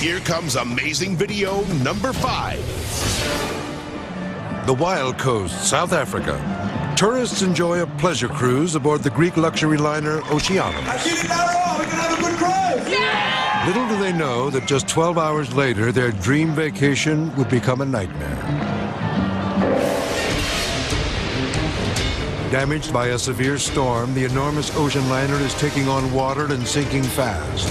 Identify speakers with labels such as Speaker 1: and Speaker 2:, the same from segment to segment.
Speaker 1: Here comes amazing video number 5.
Speaker 2: The wild coast, South Africa. Tourists enjoy a pleasure cruise aboard the Greek luxury liner Oceanos.
Speaker 3: We can have a good cruise!
Speaker 4: Yeah!
Speaker 2: Little do they know that just 12 hours later, their dream vacation would become a nightmare. Damaged by a severe storm, the enormous ocean liner is taking on water and sinking fast.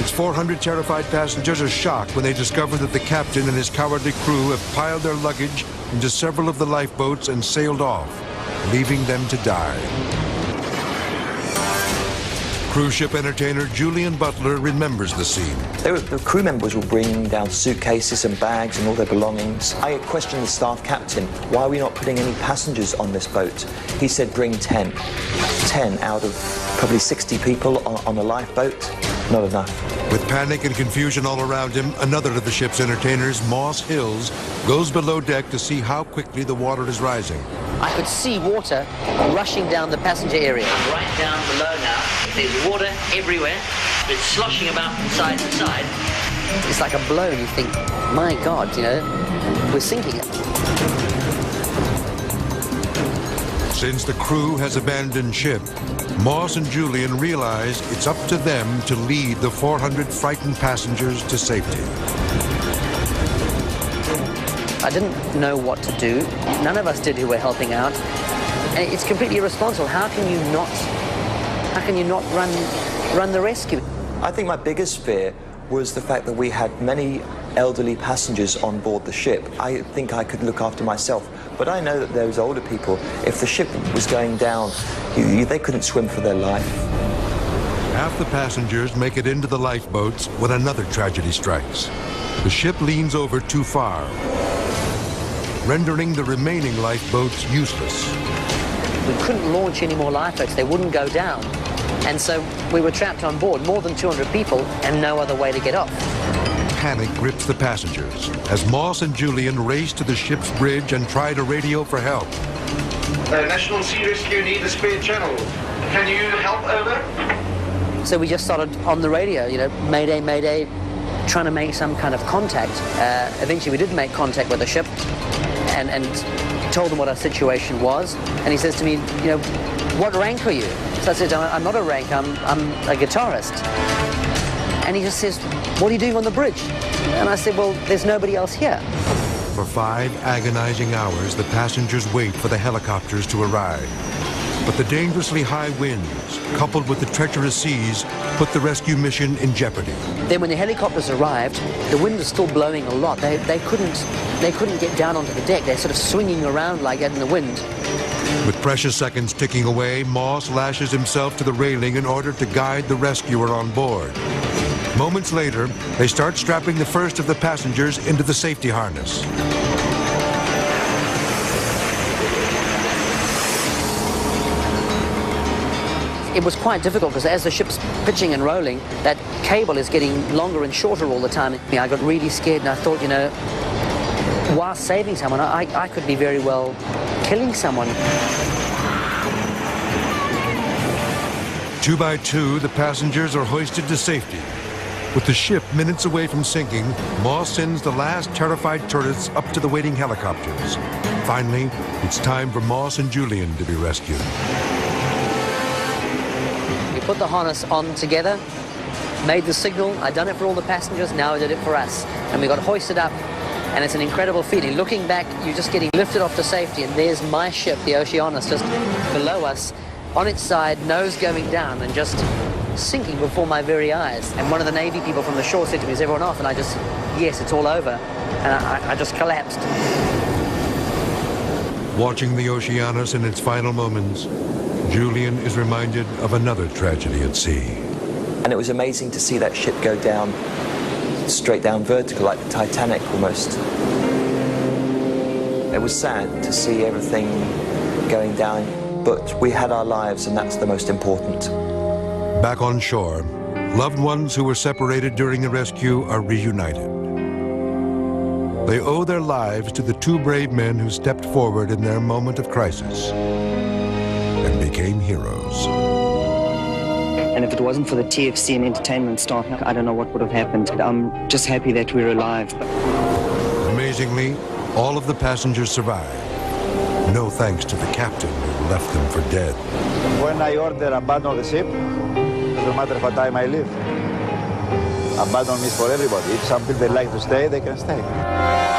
Speaker 2: Its 400 terrified passengers are shocked when they discover that the captain and his cowardly crew have piled their luggage into several of the lifeboats and sailed off, leaving them to die. Cruise ship entertainer Julian Butler remembers the scene.
Speaker 5: The crew members were bringing down suitcases and bags and all their belongings. I questioned the staff captain, why are we not putting any passengers on this boat? He said bring 10. 10 out of probably 60 people on a lifeboat, not enough.
Speaker 2: With panic and confusion all around him, another of the ship's entertainers, Moss Hills, goes below deck to see how quickly the water is rising.
Speaker 6: I could see water rushing down the passenger area.
Speaker 7: I'm right down below now. There's water everywhere. It's sloshing about from side to side.
Speaker 6: It's like a blow, and you think, my God, you know, we're sinking.
Speaker 2: Since the crew has abandoned ship, Moss and Julian realize it's up to them to lead the 400 frightened passengers to safety.
Speaker 6: I didn't know what to do. None of us did who were helping out. And it's completely irresponsible. How can you not run the rescue?
Speaker 5: I think my biggest fear was the fact that we had many elderly passengers on board the ship. I think I could look after myself, but I know that those older people, if the ship was going down, they couldn't swim for their life.
Speaker 2: Half the passengers make it into the lifeboats when another tragedy strikes. The ship leans over too far, rendering the remaining lifeboats useless.
Speaker 6: We couldn't launch any more lifeboats. They wouldn't go down. And so we were trapped on board, more than 200 people, and no other way to get off.
Speaker 2: Panic grips the passengers as Moss and Julian race to the ship's bridge and try to radio for help.
Speaker 8: National Sea Rescue need a spare channel. Can you help over?
Speaker 6: So we just started on the radio, you know, mayday, mayday, trying to make some kind of contact. Eventually we did make contact with the ship and told them what our situation was. And he says to me, you know, what rank are you? So I said, I'm not a rank, I'm a guitarist. And he just says, what are you doing on the bridge? And I said, well, there's nobody else here.
Speaker 2: For 5 agonizing hours, the passengers wait for the helicopters to arrive. But the dangerously high winds, coupled with the treacherous seas, put the rescue mission in jeopardy.
Speaker 6: Then when the helicopters arrived, the wind was still blowing a lot. They couldn't get down onto the deck. They're sort of swinging around like that in the wind.
Speaker 2: With precious seconds ticking away, Moss lashes himself to the railing in order to guide the rescuer on board. Moments later, they start strapping the first of the passengers into the safety harness.
Speaker 6: It was quite difficult because as the ship's pitching and rolling, that cable is getting longer and shorter all the time. I got really scared and I thought, you know, while saving someone, I could be very well killing someone.
Speaker 2: 2 by 2, the passengers are hoisted to safety. With the ship minutes away from sinking, Moss sends the last terrified tourists up to the waiting helicopters. Finally, it's time for Moss and Julian to be rescued.
Speaker 6: We put the harness on together, made the signal. I'd done it for all the passengers, now I did it for us. And we got hoisted up, and it's an incredible feeling. Looking back, you're just getting lifted off to safety, and there's my ship, the Oceanos, just below us, on its side, nose going down, and just sinking before my very eyes. And one of the Navy people from the shore said to me, is everyone off? And I just, yes, it's all over. And I just collapsed.
Speaker 2: Watching the Oceanos in its final moments, Julian is reminded of another tragedy at sea.
Speaker 5: And it was amazing to see that ship go down, straight down vertical, like the Titanic almost. It was sad to see everything going down, but we had our lives, and that's the most important.
Speaker 2: Back on shore, loved ones who were separated during the rescue are reunited. They owe their lives to the 2 brave men who stepped forward in their moment of crisis and became heroes.
Speaker 4: And if it wasn't for the TFC and entertainment staff, I don't know what would have happened. I'm just happy that we're alive.
Speaker 2: Amazingly, all of the passengers survived. No thanks to the captain who left them for dead.
Speaker 9: When I order abandon the ship, no matter what time I leave, abandon is for everybody. If some people like to stay, they can stay.